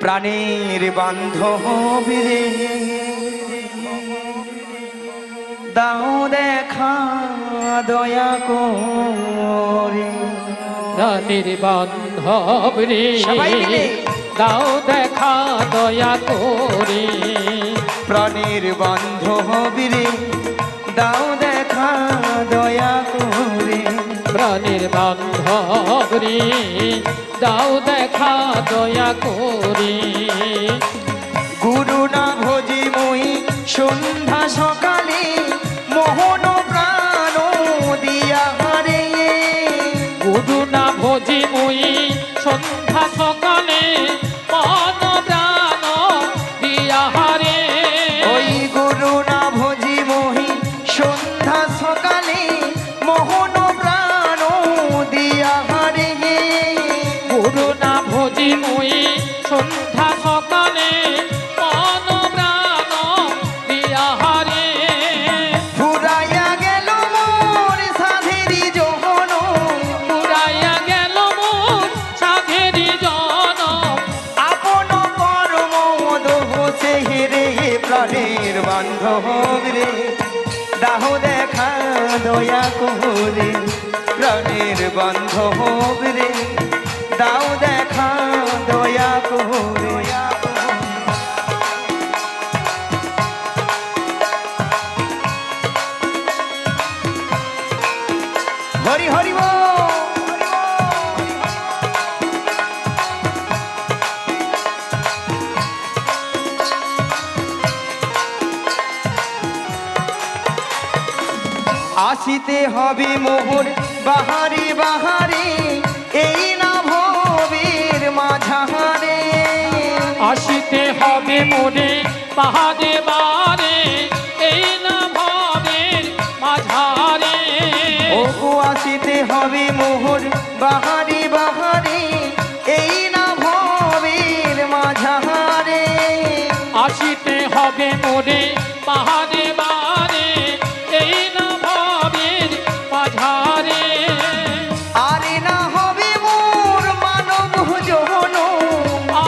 প্রাণের বান্ধব রে দাও দেখা দয়া করে। প্রাণের বান্ধব রে সবাই মিলে দাও দেখা দয়া করে। প্রাণের বান্ধব রে দাও দেখা দয়া করে। প্রাণের বান্ধব রে দাও দেখা দয়া করে। গুরু না ভজি মই সন্ধ্যা সকালে মোহন প্রাণ দিয়া রে। গুরু না ভজি মুই সন্ধ্যা সকালে মন প্রাণ দিয়া হারে। ওই গুরু না ভজি মহি সন্ধ্যা সকালে মোহন প্রাণ দিয়া রে। গুরু না ভজি মুই সন্ধ্যা সকালে মন প্রাণ দিয়া হারে। ফুরাইয়া গেল মোর সাধেরি জহন। পুরাইয়া গেল মোর সাধেরি জন। আপন কর্ম দোষে হেরে প্রাণের বান্ধব রে দাও দেখা দয়া করে। প্রাণের বান্ধব রে দাও দেখা দয়া করে। হরি হরি বল। আসিতে হবে মোহর বাহারে বাহারে এই না ভবের মাঝারে। আসিতে হবে মোরে পাহাড়ে বারে এই না ভবের মাঝারে। ওগো আসিতে হবে মোহর বাহারে বাহারে এই না ভবের মাঝারে। আসিতে হবে মোরে পাহাড়ে বারে এই না ভবের মাঝারে। আরে না হবে মোর মানব জন।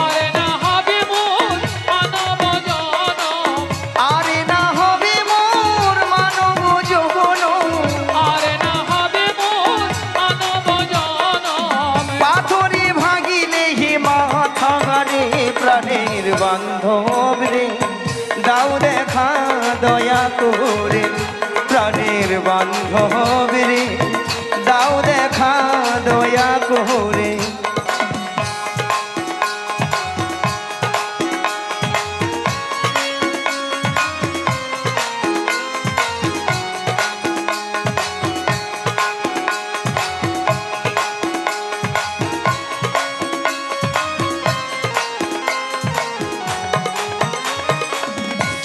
আর না হবে মোর মানব জন। আরে না হবে মোর মানব জন। আর না হবে মোর মানব জন। পাথরে ভাগিলে হে মাথা রে প্রাণের বান্ধব রে দাও দেখা দয়া করে। প্রাণের বান্ধব রে দাও দেখা দয়া করে।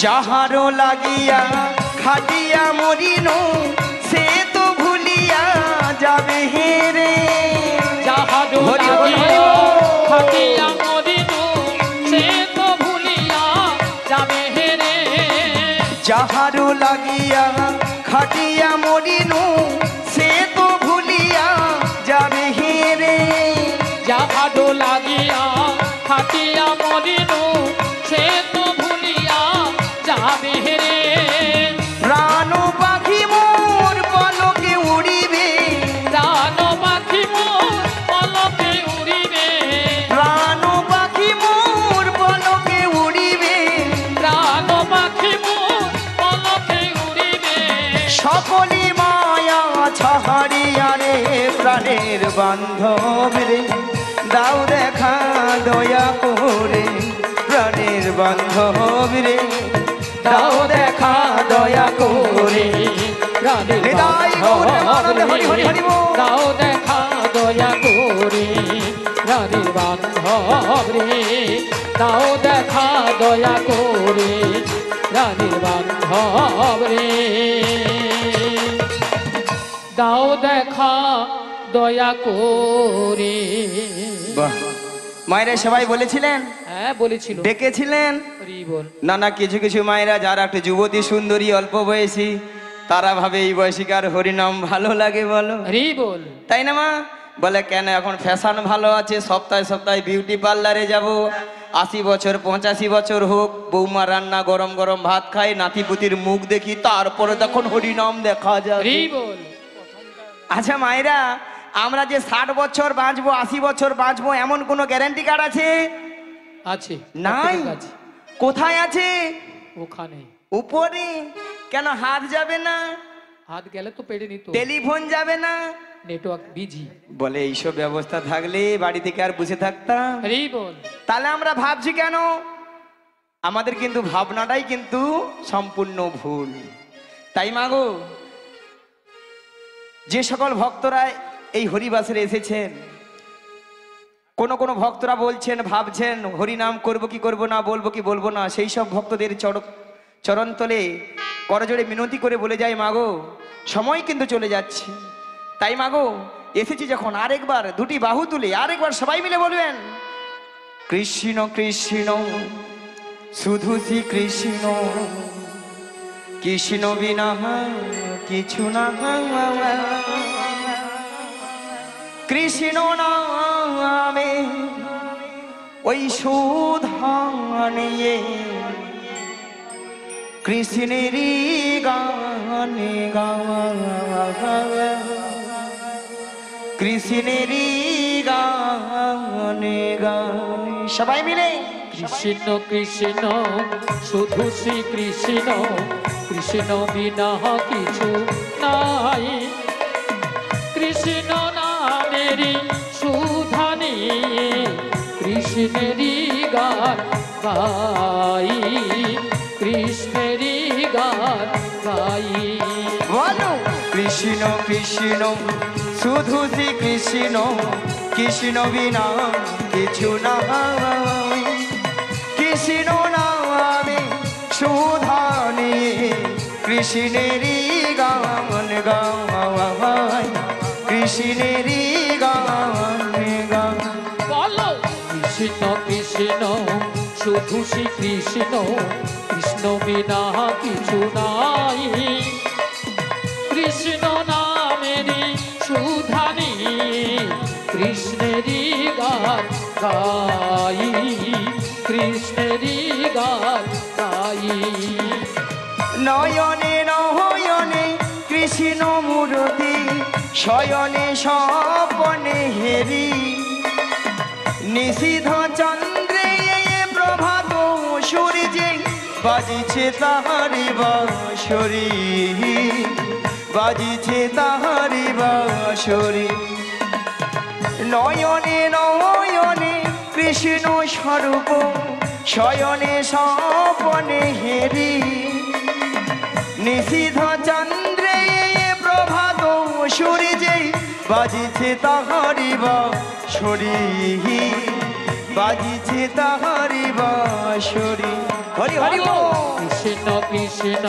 যাহারো লাগিয়া খাটিয়া মরিনু সে তো ভুলিয়া যাবে হেরে। যাহারো হরি বল, হরি লাগিয়া বল। খাটিয়া মরিনু সে তো ভুলিয়া যাবে হেরে। যাহারো লাগিয়া খাটিয়া মরিনু সে তো ভুলিয়া যাবে হেরে। যাহারো লাগিয়া খাটিয়া মরিনু সে তো ভুলিয়া যাবে হেরে। প্রাণ পাখি মোর পলকে উড়িবে। প্রাণ পাখি মোর পলকে উড়িবে। প্রাণ পাখি মোর পলকে উড়িবে। প্রাণ পাখি মোর পলকে উড়িবে। সকলি মায়া ছাড়িয়া রে প্রাণের বান্ধব রে দাও দেখা দয়া করে। প্রাণের বান্ধব রে দাও দেখা দয়া করে। প্রাণের হৃদয় গৌরে আনন্দে হরি হরি হরি বল। দাও দেখা দয়া করে। প্রাণের বান্ধব রে দাও দেখা দয়া করে। প্রাণের বান্ধব রে দাও দেখা দয়া করে। বাহ, মায়েরা সবাই বলেছিলেন, হ্যাঁ বলেছিল, ডেকেছিলেন। হরি বল। না না, কিছু কিছু মায়েরা যারা একটু যুবতী সুন্দরী অল্প বয়সী তারা ভাবে এই বয়সিকার হরিনাম ভালো লাগে বলো, হরি বল। তাই না মা? বলে কেন এখন ফ্যাশন ভালো আছে, সপ্তাহে সপ্তাহে বিউটি পার্লারে যাব, 80 বছর 85 বছর হোক, বৌমা রান্না গরম গরম ভাত খায়, নাতিপুতির মুখ দেখি, তারপরে তখন হরিনাম দেখা যায়। হরি বল। আচ্ছা মায়েরা, আমরা যে 60 বছর বাঁচবো, 80 বছর বাঁচবো, এমন কোনো গ্যারান্টি কার্ড আছে? আছে নাই। প্রত্যেকের কাছে। কোথায় আছে? ওখানে উপরে। কেন হাত যাবে না? হাত গেলে তো পেড়ে নিত, টেলিফোন যাবে না? Network busy. বলে এইসব ব্যবস্থা থাকলে বাড়ি থেকে আর বসে থাকতাম। হরি বল। তাহলে আমরা ভাবছি কেন? আমাদের কিন্তু ভাবনাটাই কিন্তু সম্পূর্ণ ভুল। তাই মাগো, যে সকল ভক্তরা এই হরিবাসরে এসেছেন, কোন কোন ভক্তরা বলছেন, ভাবছেন হরিনাম করব কি করব না, বলবো কি বলবো না, সেই সব ভক্তদের চরণতলে করজোড়ে মিনতি করে বলে যায়, মাগো সময় কিন্তু চলে যাচ্ছে। তাই মাগো, এসেছি যখন আরেকবার দুটি বাহু তুলে আরেকবার সবাই মিলে বলবেন, কৃষ্ণ কৃষ্ণ শুধু শ্রী কৃষ্ণ, কৃষ্ণ বিনা কিছু না, কৃষ্ণ নামে ওই সুধা নিয়ে কৃষ্ণেরই গানে গাওয়া, কৃষ্ণেরই গানে গানে সবাই মিলে। কৃষ্ণ কৃষ্ণ শুধু শ্রী কৃষ্ণ, কৃষ্ণ বিনা কিছু নাই, কৃষ্ণ নামেরই সুধা নিয়ে কৃষ্ণেরই গান গাই, কৃষ্ণেরই গান গাই। বলো কৃষ্ণ কৃষ্ণ শুধু শ্রী কৃষ্ণ, কৃষ্ণ বিনা কিছু না, কৃষ্ণ নামে সুধা নিয়ে কৃষ্ণেরই গান গাওয়াই, কৃষ্ণেরই গান গাওয়াই। বলো কৃষ্ণ কৃষ্ণ শুধু শ্রী কৃষ্ণ, কৃষ্ণ বিনা কিছু নাই, কৃষ্ণ নামেরই সুধা নিয়ে কৃষ্ণেরই গান গাই, কৃষ্ণেরই গান গাই। নয়নে নয়নে কৃষ্ণ মূর্তি, শয়নে স্বপনে হেরি, নিশীথ চন্দ্রে প্রভাত সূর্যে বাজিছে তাহারি বাঁশরি, বাজিছে তাহারি বাঁশরি। নয়নে নয়নে কৃষ্ণ স্বরূপ, শয়নে স্বপনে হেরি, নিশীথ চন্দ্রে প্রভাত সূর্যে বাজিছে তাহারি বাঁশরি, বাজিছে তাহারি বাঁশরি। হরি হরি বল। কৃষ্ণ কৃষ্ণ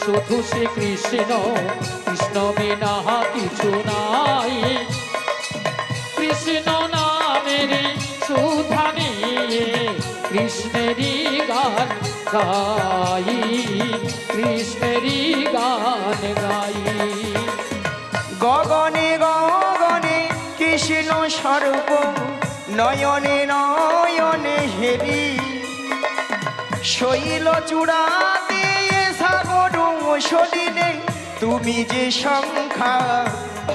শুধু শ্রী কৃষ্ণ, কৃষ্ণ বিনা কিছু নাই, কৃষ্ণ নামেরই সুধা নিয়ে কৃষ্ণেরই গান গাই, কৃষ্ণেরই গান গাই। গগনে গগনে কৃষ্ণ স্বরূপ, নয়নে নয়নে হেরি, শৈল চূড়াতে সাগর সলিলে তুমি যে সংখ্যা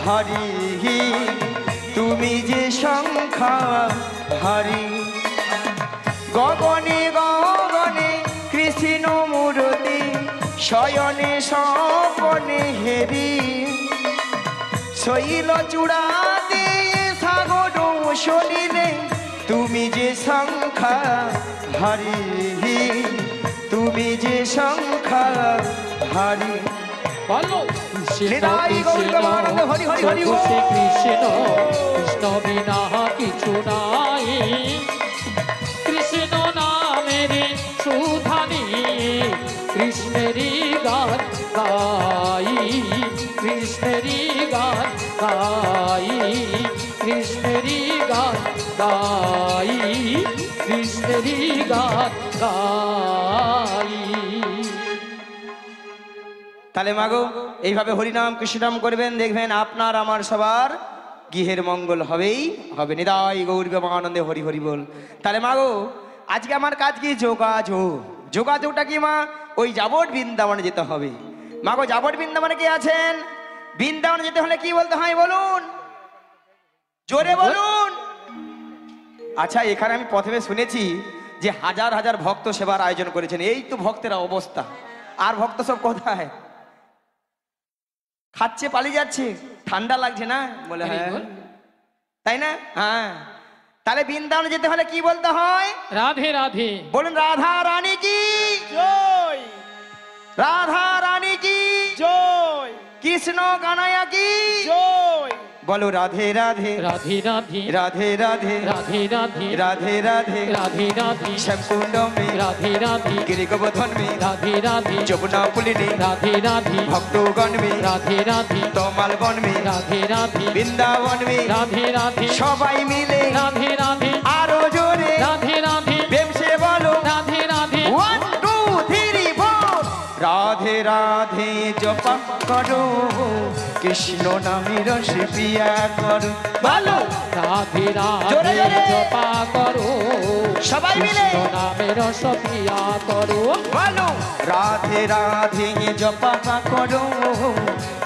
হারি, তুমি যে সংখ্যা হারি। গগনে গগনে কৃষ্ণ মূর্তি, শয়নে স্বপনে হেরি, শৈল চূড়াতে সাগর সলিলে তুমি যে সংখ্যা হারি, তুমি যে সংখ্যা হারি। বলো কৃষ্ণ নিতাই গৌর প্রেমানন্দে হরি হরি হরি শুধু বল। শ্রী কৃষ্ণ, কৃষ্ণ বিনা কিছু নাই, কৃষ্ণ নামেরই সুধা নিয়ে কৃষ্ণেরই গান গাই, কৃষ্ণেরই গান গাই, কৃষ্ণেরই গান গাই, কৃষ্ণেরই গান গাই। তাহলে মাগো এইভাবে হরিনাম কৃষ্ণনাম করবেন, দেখবেন আপনার আমার সবার গৃহের মঙ্গল হবেই হবে। নিতাই গৌর প্রেমানন্দে হরি হরি বল। তাহলে মাগো আজকে আমার কাজ কি? যোগাযোগ। যোগাযোগটা কি মা? ওই যাবট বৃন্দাবনে যেতে হবে। মা গো, যাবট বৃন্দাবনে কে আছেন? বৃন্দাবনে যেতে হলে কি বলতে হয় বলুন, জোরে বলুন। আচ্ছা, এখানে আমি প্রথমে শুনেছি যে হাজার হাজার ভক্ত সেবার আয়োজন করেছেন। এই তো ভক্তের অবস্থা, আর ভক্ত সব কোথায়? খাচ্ছে, পালিয়ে যাচ্ছে, ঠান্ডা লাগছে না বলে। হ্যাঁ, তাই না? হ্যাঁ, তাহলে বৃন্দাবনে যেতে হলে কি বলতে হয়? রাধে রাধে। বলুন, রাধা রানী কি জয়, রাধা রানী কি জয়, কৃষ্ণ কানাইয়া কি জয়। বলো রাধে রাধে রাধে রাধে। রাধে রাধে রাধে রাধে। রাধে রাধে রাধে রাধে। শ্যামকুণ্ড মে রাধে রাধে। গিরিগোবর্ধন মে রাধে রাধে। যমুনা পুলিনে রাধে রাধে। ভক্তগণ মে রাধে রাধে। তমাল বন মে রাধে রাধে। বৃন্দাবন মে রাধে রাধে। সবাই মিলে রাধে রাধে। আরো জোরে রাধে রাধে। প্রেম সে বলো রাধে রাধে। 1 2 3 4 রাধে রাধে জপা করো কৃষ্ণ নামে রস পিয়া করো। বলো রাধে জোরে রাধে জোরে। জপা করো সবাই মিলে। কৃষ্ণ নামে রস পিয়া করো। বলো রাধে রাধে জপা করো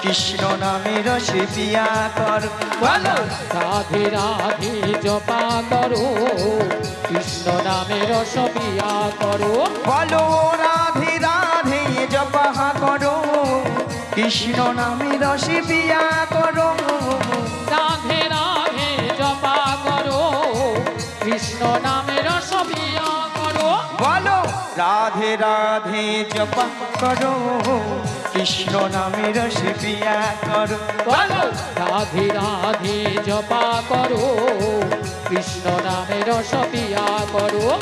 কৃষ্ণ নামে রস পিয়া করো। বলো রাধে রাধে জপা করো কৃষ্ণ নামে রস পিয়া করো। বলো রাধে রাধে জপা করো কৃষ্ণ নামে রস পিয়া করো। রাধে রাধে জপা করো কৃষ্ণ নামে রস পিয়া করো। বলো রাধে রাধে জপা করো কৃষ্ণ নামে রস পিয়া করো। বলো রাধে রাধে জপা করো কৃষ্ণ নামে রস পিয়া করো।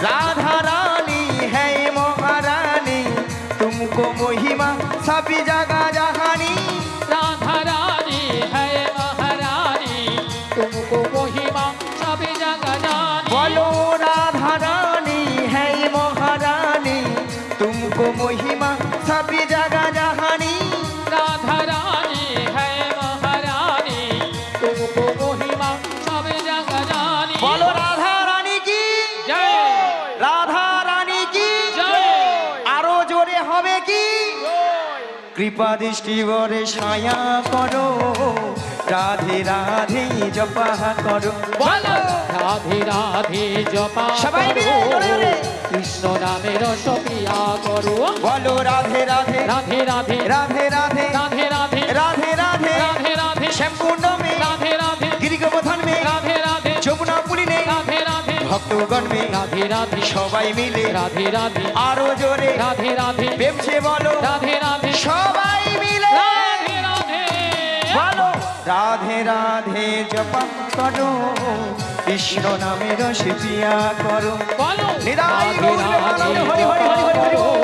राधा रानी है महारानी तुमको महिमा सभी जगह जहानी। राधा रानी है महारानी तुमको महिमा सभी जगह जानी। बोलो राधा रानी है महारानी तुमको महिमा सभी जगह जहानी। राधा रानी है महारानी तुमको महिमा सभी जगह जानी। बोलो राधा रानी की जय। राधा रानी की जय। आरो जोरे हवे की कृपा दृष्टि वरे छाया करो राधे राधे जपा करो। बोलो राधे राधे जपा সবাই মিলে करो জোরে জোরে। कृष्ण नामे रस पिया करो। बोलो राधे राधे राधे राधे। राधे राधे राधे राधे। राधे राधे राधे राधे। श्यामकुंड में राधे राधे। गिरिगोवर्धन में राधे राधे। যমুনা পুলিনে राधे राधे। ভক্তগণ মে राधे राधे। সবাই মিলে राधे राधे। আরো জোরে राधे राधे। প্রেম সে বলো राधे राधे। সবাই মিলে राधे राधे। বলো রাধে রাধে জপা করো কৃষ্ণ নামে রস পিয়া করো। बोलो निराई राधे गौर राधे हरि हरि हरि हरि हरि करो बोल।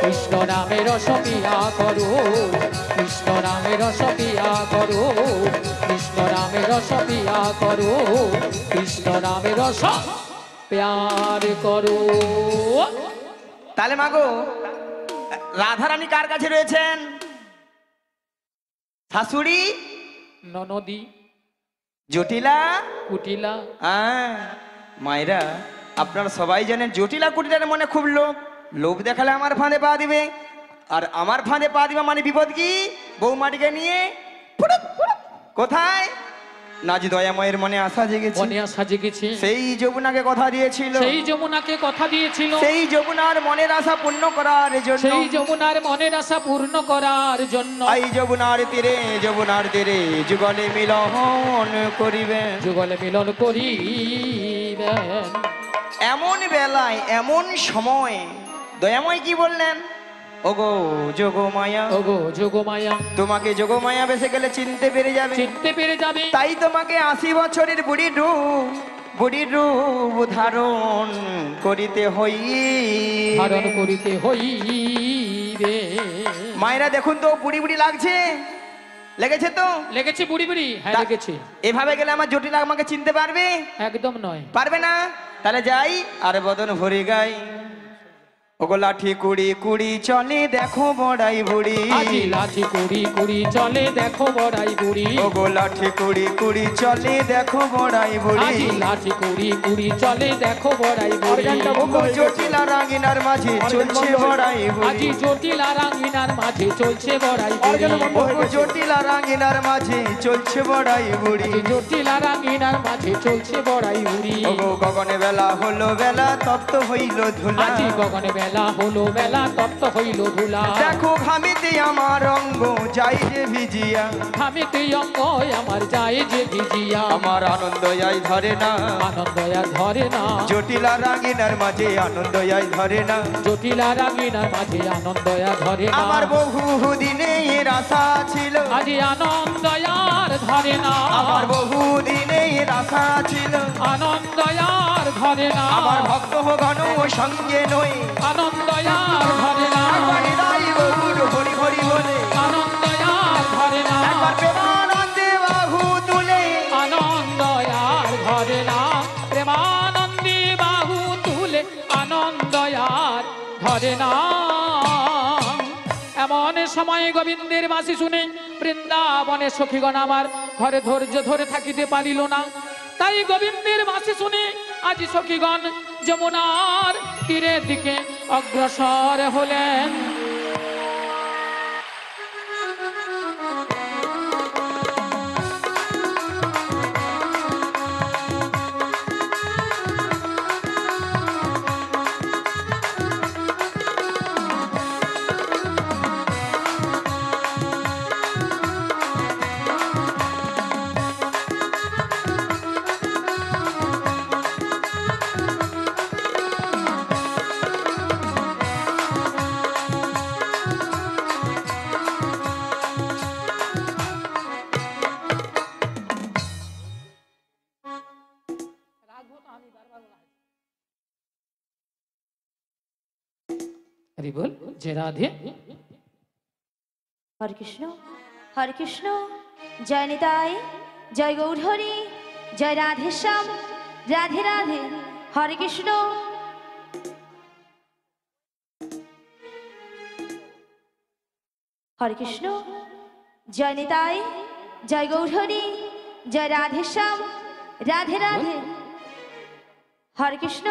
कृष्ण नामे रस पिया करो कृष्ण नामे रस पिया करो कृष्ण नामे रस पिया करो कृष्ण नामे रस प्यार करो। তাহলে মাগো রাধারানী কার কাছে রয়েছেন? শাশুড়ি ননদি জটিলা। কুটিলা। হ্যাঁ মায়েরা, আপনারা সবাই জানেন জটিলা কুটিলার মনে খুব লোভ। লোভ দেখালে আমার ফাঁদে পা দিবে, আর আমার ফাঁদে পা দিবে মানে বিপদ কি? বৌমাটিকে নিয়ে ফুটুক ফুটুক। কোথায়? নাজ দয়াময়ের মনে আশা জেগেছে, মনে আশা জেগেছে সেই যমুনাকে কথা দিয়েছিল, সেই যমুনাকে কথা দিয়েছিল সেই যমুনার মনের আশা পূর্ণ করার জন্য, সেই যমুনার মনের আশা পূর্ণ করার জন্য এই যমুনার তীরে যুগলে মিলন করিবেন। যুগলে মিলন করিবেন। এমন বেলায় এমন সময় দয়াময় কি বললেন? ওগো যোগমায়া, ওগো যোগমায়া তোমাকে যোগমায়া বেসে গেলে চিনতে পেরে যাবে, চিনতে পেরে যাবে। তাই তোমাকে 80 বছরের বুড়ি রূপ ধারণ করিতে ধারণ হইবে। করিতে হইবে। মায়েরা দেখুন তো, বুড়ি লাগছে, লেগেছে তো? লেগেছে বুড়ি বুড়ি? হ্যাঁ তা- লেগেছে। এভাবে গেলে আমার জটিলা আমাকে চিনতে পারবে? একদম নয়। পারবে না। তাহলে যাই আর বদন ভরে গাই। ওগো লাঠি কুড়ি কুড়ি চলে দেখো বড়াই বুড়ি আজি লাঠি কুড়ি কুড়ি চলে দেখো বড়াই বুড়ি ওগো লাঠি কুড়ি কুড়ি চলে দেখো বড়াই বুড়ি আজি লাঠি কুড়ি কুড়ি চলে দেখো বড়াই বুড়ি ওগো জটিলা রাঙিনার মাঝে চলছে বড়াই বুড়ি আজি জটিলা রাঙিনার মাঝে চলছে বড়াই বুড়ি ওগো জটিলা রাঙিনার মাঝে চলছে বড়াই বুড়ি আজি জটিলা রাঙিনার মাঝে চলছে বড়াই বুড়ি ওগো গগনে বেলা হলো বেলা তপ্ত হইল ধুলা আজি গগনে বেলা হলো বেলা তপ্ত হইল ধুলা দেখো ঘামিতে আমার অঙ্গ যাই যে ভিজিয়া ঘামিতে অঙ্গ আমার যায় যে ভিজিয়া আমার আনন্দ আই ধরে না আনন্দ আর ধরে না জটিলা রাঙিনার মাঝে আনন্দ আই ধরে না জটিলা রাঙিনার মাঝে আনন্দ আর ধরে না আমার বহু দিনের আশা ছিল আজি আনন্দ আর ধরে না আমার বহু দিনের আশা ছিল আনন্দ আর ধরে না আমার ভক্ত গণ সঙ্গে নই আনন্দ আর ধরে না একবার হৃদয় বহুর হরি হরি বলে আনন্দ আর ধরে না একবার প্রেমানন্দে বাহু তুলে আনন্দ আর ধরে না প্রেমানন্দে বাহু তুলে আনন্দ আর ধরে না এমন সময় গোবিন্দের বাঁশি শুনে বৃন্দাবনের সখীগণ আমার ঘরে ধৈর্য ধরে থাকিতে পারিল না তাই গোবিন্দের বাঁশি শুনে আজি সখীগণ যমুনার তীরের দিকে অগ্রসর হলেন হরি বল যে রাধে হরে কৃষ্ণ জয় নিতাই জয় গৌর হরি জয় রাধে শ্যাম রাধে রাধে হরে কৃষ্ণ হরে কৃষ্ণ জয় নিতাই জয় গৌর হরি জয় রাধে শ্যাম রাধে রাধে হরে কৃষ্ণ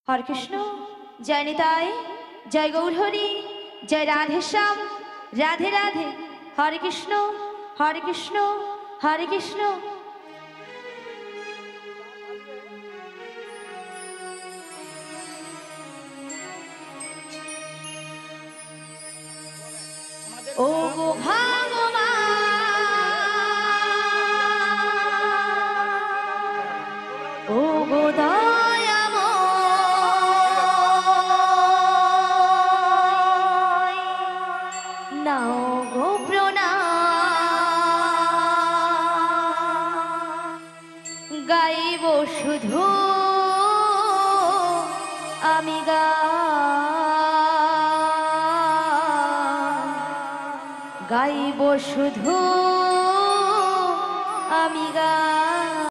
হরে কৃষ্ণ জয় নিতাই জয় গৌর হরি জয় রাধে শ্যাম রাধে রাধে হরে কৃষ্ণ হরে কৃষ্ণ হরে কৃষ্ণ ও গো ভগবান ও গো দয়াময় নাও গো প্রণাম গাইব শুধু আমি গাইব শুধু আমি